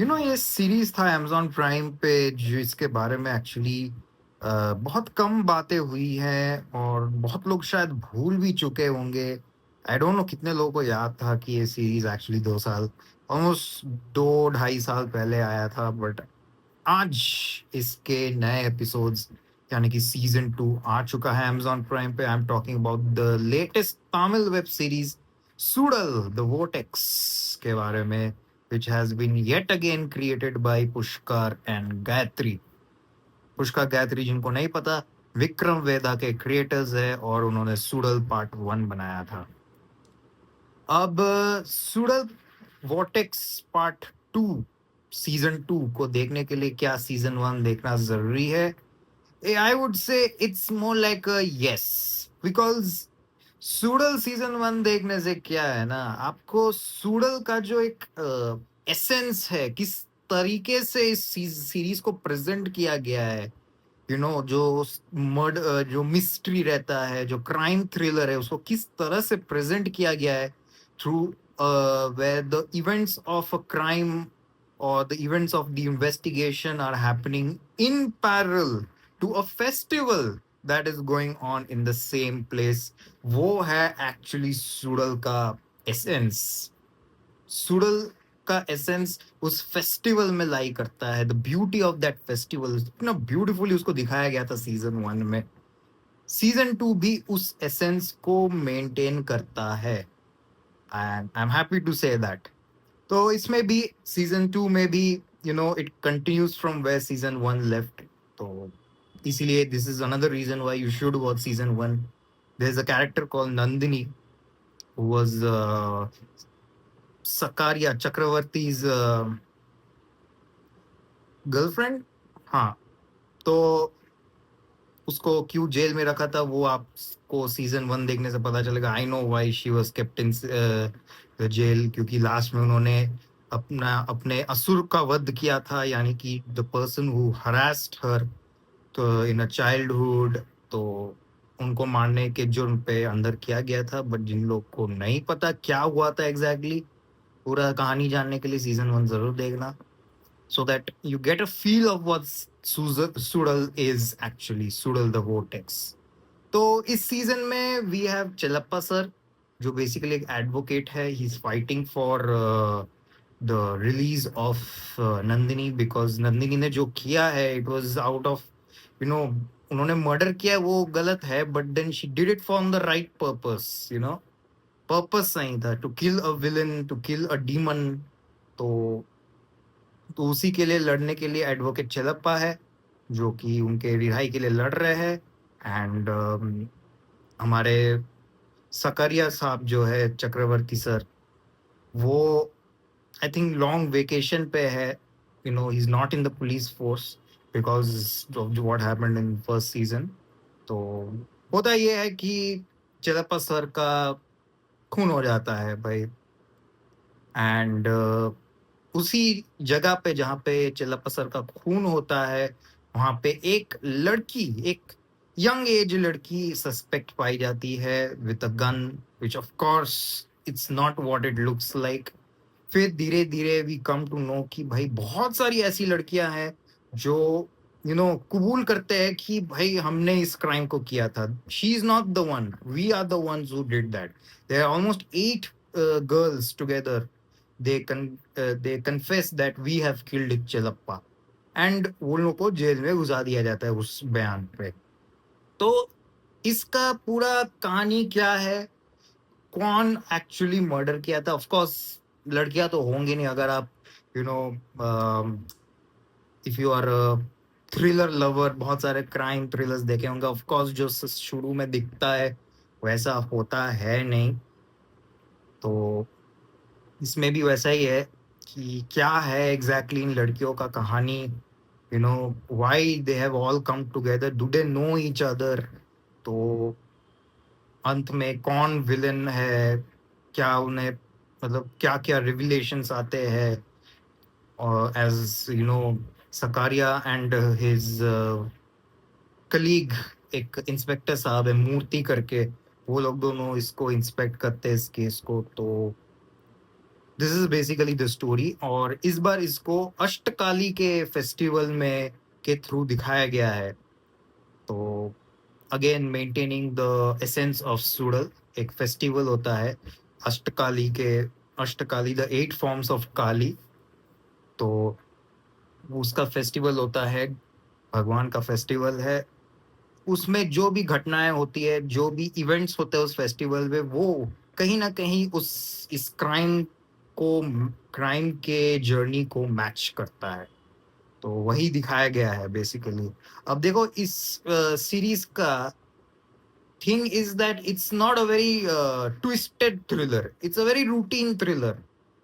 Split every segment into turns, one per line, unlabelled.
ये सीरीज था amazon prime पे जो इसके बारे में एक्चुअली बहुत कम बातें हुई हैं और बहुत लोग शायद भूल भी चुके होंगे। आई डोंट नो कितने लोगों को याद था कि ये सीरीज एक्चुअली 2 साल, ऑलमोस्ट 2 ढाई साल पहले आया था। बट आज इसके नए एपिसोड्स यानी कि सीजन 2 आ चुका है amazon प्राइम पे। I am talking about the latest Tamil web series Suzhal the vortex के बारे में, which has been yet again created by Pushkar and Gayatri. Pushkar Gayatri जिनको नहीं पता, विक्रम वेदा के क्रिएटर्स है और उन्होंने सूडल पार्ट 1 बनाया था। अब सूडल वोटेक्स पार्ट 2 सीजन 2 को देखने के लिए क्या सीजन 1 देखना जरूरी है? I would say it's more like yes, because Suzhal season 1 देखने से क्या है ना, आपको सूडल का जो एक एसेंस है, किस तरीके से इस सीरीज को प्रेजेंट किया गया है, जो जो मिस्ट्री रहता है, जो क्राइम थ्रिलर है, उसको किस तरह से प्रेजेंट किया गया है through where the events of a crime or the events of the investigation are happening in parallel to a festival that is going on in the same place. वो है एक्चुअली सूडल का एसेंस। सूडल का essence उस festival में लाई करता है। The beauty of that festival इतना beautifully उसको दिखाया गया था सीजन 1 में। सीजन 2 भी उस एसेंस को मेंटेन करता है and I am happy to say that. तो इसमें भी सीजन 2 में भी it continues from where season 1 left. तो इसीलिए this is another reason why you should watch season 1। There is a character called Nandini who was Sakaria Chakravarthy's girlfriend. हाँ, तो उसको क्यों जेल में रखा था वो आपको सीजन 1 देखने से पता चलेगा। I know why she was kept in the jail, क्योंकि लास्ट में उन्होंने अपने असुर का वध किया था, यानी कि द पर्सन हु हरास्ड हर तो इन अ चाइल्डहुड। तो उनको मारने के जुर्म पे अंदर किया गया था। बट जिन लोग को नहीं पता क्या हुआ था एग्जैक्टली, पूरा कहानी जानने के लिए सीजन 1 जरूर देखना, so that you get a feel of what Sudal is actually, Sudal the Vortex. तो इस सीजन में वी हैव चिलप्पा सर, जो बेसिकली एक एडवोकेट है। He is fighting for the release of Nandini, because Nandini ने जो किया है इट वाज आउट ऑफ उन्होंने मर्डर किया है, वो गलत है, but then she did it for the right purpose. Purpose सही था, to kill a villain, to kill a demon. तो उसी के लिए लड़ने के लिए एडवोकेट चेलप्पा है, जो कि उनके रिहाई के लिए लड़ रहे हैं। एंड हमारे सकरिया साहब जो है चक्रवर्ती सर, वो आई थिंक लॉन्ग वेकेशन पे है। He is not in the police force because of what happened in first season. तो होता ये है कि चेलप्पा सर का खून हो जाता है भाई। एंड उसी जगह पे जहाँ पे चिल्लप्पा सर का खून होता है, वहां पे एक लड़की, एक यंग एज लड़की सस्पेक्ट पाई जाती है with a gun, which of course it's not what it looks like. फिर धीरे धीरे वी कम टू नो कि भाई बहुत सारी ऐसी लड़कियां हैं जो कबूल करते हैं कि भाई हमने इस क्राइम को किया था। She is not the one, we are the ones who did that. There are almost 8 girls together. they confess that we have killed Chelappa, and वो लोगों को जेल में घुसा दिया जाता है उस बयान पे। तो इसका पूरा कहानी क्या है, कौन एक्चुअली मर्डर किया था? ऑफ कोर्स लड़कियां तो होंगी नहीं। अगर आप you know if you are thriller lover, बहुत सारे क्राइम थ्रिलर्स देखे होंगे, ऑफ कोर्स जो शुरू में दिखता है वैसा होता है नहीं। तो इसमें भी वैसा ही है कि क्या है एग्जैक्टली इन लड़कियों का कहानी, why they have all come together, do they know each other. तो अंत में कौन विलन है, क्या उन्हें मतलब क्या क्या रिविलेशंस आते हैं, और as Sakaria and his colleague, एक इंस्पेक्टर साहब है मूर्ति करके, वो लोग दोनों इसको इंस्पेक्ट करते हैं इस केस को। तो this is basically the story. और इस बार इसको अष्टकाली के फेस्टिवल में के थ्रू दिखाया गया है। तो again maintaining the essence of Suzhal, एक फेस्टिवल होता है अष्टकाली के, Ashtakali the 8 forms of Kali. तो उसका फेस्टिवल होता है, भगवान का फेस्टिवल है। उसमें जो भी घटनाएं होती है, जो भी इवेंट्स होते हैं उस फेस्टिवल में, वो कहीं ना कहीं उस इस को क्राइम के जर्नी को मैच करता है। तो वही दिखाया गया है बेसिकली। अब देखो इस सीरीज का thing is that it's not a very twisted thriller, it's a very routine thriller.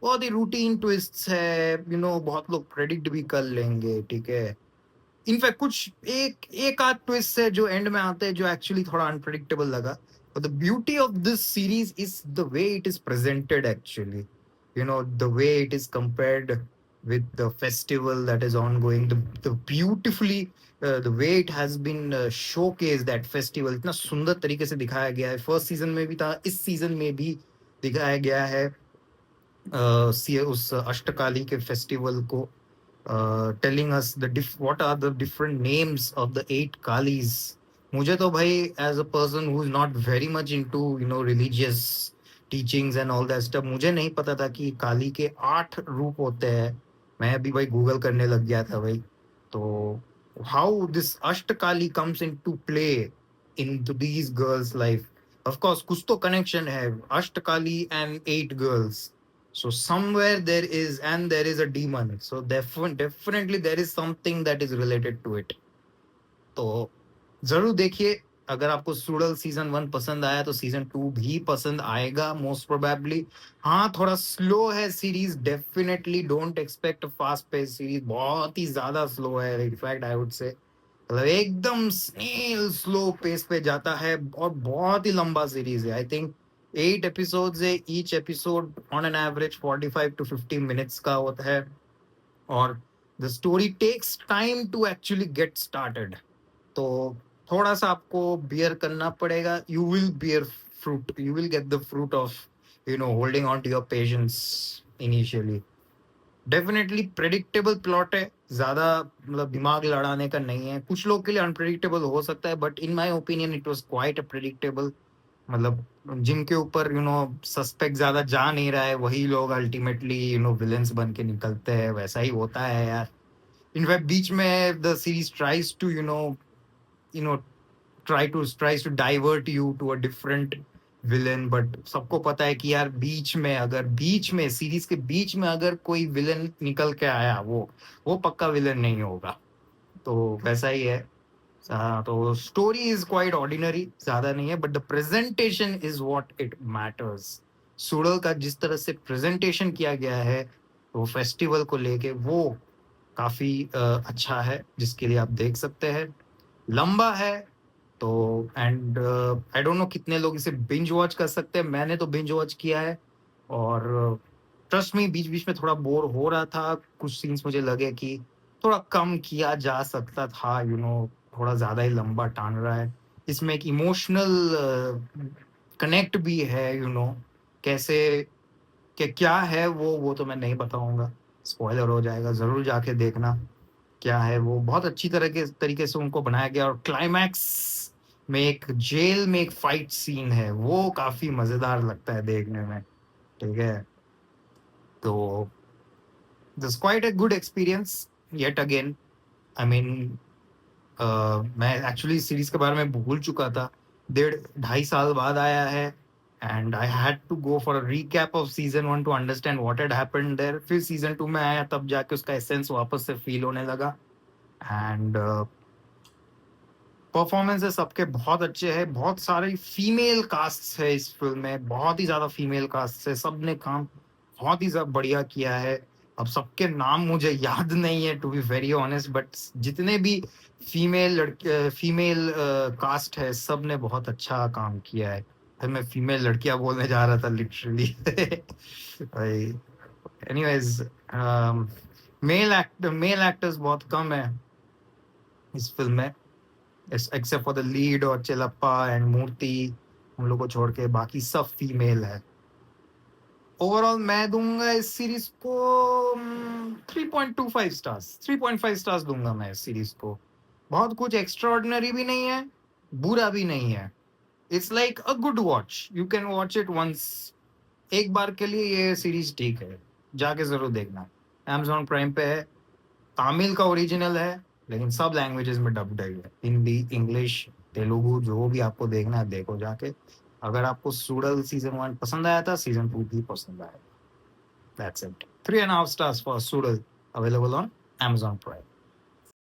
बहुत ही रूटीन ट्विस्ट है, बहुत लोग प्रेडिक्ट भी कर लेंगे, ठीक है। इनफैक्ट कुछ एक एक आध ट्विस्ट है जो एंड में आते हैं जो एक्चुअली थोड़ा अनप्रेडिक्टेबल लगा। But the beauty of this series is the way it is presented actually, the way it is compared with the festival that is ongoing, the beautifully the way it has been showcased, that festival इतना सुंदर तरीके से दिखाया गया है। First season में भी था, इस सीजन में भी दिखाया गया है उस अष्टकाली के फेस्टिवल को, telling us what are the different names of the 8 kalis. मुझे तो भाई as a person who is not very much into religious teachings and all that stuff, मुझे नहीं पता था कि काली के 8 रूप होते हैं। मैं अभी भाई गूगल करने लग गया था भाई। तो how this अष्टकाली comes into play into these girls life, of course कुछ तो connection है अष्टकाली and 8 girls. So somewhere there is a demon. So definitely there is something that is related to it. तो जरूर देखिए। अगर आपको सूडल सीजन 1 पसंद आया तो सीजन 2 भी पसंद आएगा मोस्ट प्रोबेबली। हाँ, थोड़ा स्लो है series, definitely don't expect fast pace series, बहुत ही ज्यादा स्लो है। इनफैक्ट आई वुड से मतलब एकदम स्नेल स्लो पेस पे जाता है और बहुत ही लंबा सीरीज है। आई थिंक 8 एपिसोड्स है, each episode on an average 45 to 50 minutes का होता है। और the story takes time to actually get started. तो थोड़ा सा आपको बियर करना पड़ेगा। You will bear fruit, you will get the fruit of holding on to your patience initially. Definitely predictable plot है, ज्यादा मतलब दिमाग लड़ाने का नहीं है। कुछ लोग के लिए अनप्रेडिक्टेबल हो सकता है, but in my opinion it was quite predictable. मतलब जिनके ऊपर सस्पेक्ट ज्यादा जा नहीं रहा है, वही लोग अल्टीमेटली विलेंस बन के निकलते हैं, वैसा ही होता है यार। इनफैक्ट बीच में the series tries to you know tries to divert you to a different villain, but सबको पता है कि यार बीच में सीरीज के बीच में अगर कोई विलन निकल के आया, वो पक्का विलन नहीं होगा। तो वैसा ही है। तो स्टोरी इज क्वाइट ऑर्डिनरी, ज्यादा नहीं है, but the presentation is what it matters. Suzhal का जिस तरह से प्रेजेंटेशन किया गया है वो फेस्टिवल को लेके, वो काफी अच्छा है, जिसके लिए आप देख सकते हैं। लंबा है तो, एंड आई डोंट नो कितने लोग इसे बिंज वॉच कर सकते हैं। मैंने तो बिंज वॉच किया है और ट्रस्ट में बीच बीच में थोड़ा बोर हो रहा था। कुछ सीन्स मुझे लगे कि थोड़ा कम किया जा सकता था, थोड़ा ज्यादा ही लंबा टान रहा है। इसमें एक इमोशनल कनेक्ट भी है, कैसे क्या है वो तो मैं नहीं बताऊंगा, स्पॉइलर हो जाएगा। जरूर जाके देखना क्या है वो। बहुत अच्छी तरह के तरीके से उनको बनाया गया। और क्लाइमैक्स में एक जेल में एक फाइट सीन है, वो काफी मजेदार लगता है देखने में, ठीक है। तो this quite a good experience yet again. I mean मैं एक्चुअली सीरीज के बारे में भूल चुका था, 1.5-2 साल बाद आया है। And I had to go for a recap of season 1 to understand what had happened there. फिर सीजन 2 में आया, तब जाके उसका एसेंस वापस से फील होने लगा। एंड परफॉर्मेंसेस सबके बहुत अच्छे हैं। बहुत सारे फीमेल कास्ट है इस फिल्म में, बहुत ही ज्यादा फीमेल कास्ट है। सबने काम बहुत ही ज्यादा बढ़िया किया है। अब सबके नाम मुझे याद नहीं है to be very honest, but जितने भी फीमेल कास्ट है, सब ने बहुत अच्छा काम किया है। फिर मैं फीमेल लड़कियां बोलने जा रहा था लिटरली। एनीवेज, मेल एक्टर्स बहुत कम है इस फिल्म में, एक्सेप्ट फॉर द लीड और चिलप्पा एंड मूर्ति। उन लोग को छोड़ के बाकी सब फीमेल है। ओवरऑल मैं दूंगा इस सीरीज को 3.25 स्टार्स, 3.5 स्टार्स दूंगा मैं इस सीरीज को। बहुत कुछ एक्स्ट्राऑर्डिनरी भी नहीं है, बुरा भी नहीं है। It's like a good watch, you can watch it once. एक बार के लिए ये सीरीज ठीक है, जाके जरूर देखना। Amazon प्राइम पे है, तमिल का ओरिजिनल है, लेकिन सब लैंग्वेजेस में डब्ड है, हिंदी, इंग्लिश, तेलुगु, जो भी आपको देखना है देखो जाके। अगर आपको सूडल सीजन 1 पसंद आया था, सीजन 2 भी पसंद आया। That's it. 3.5 stars for Soodle, available on Amazon Prime.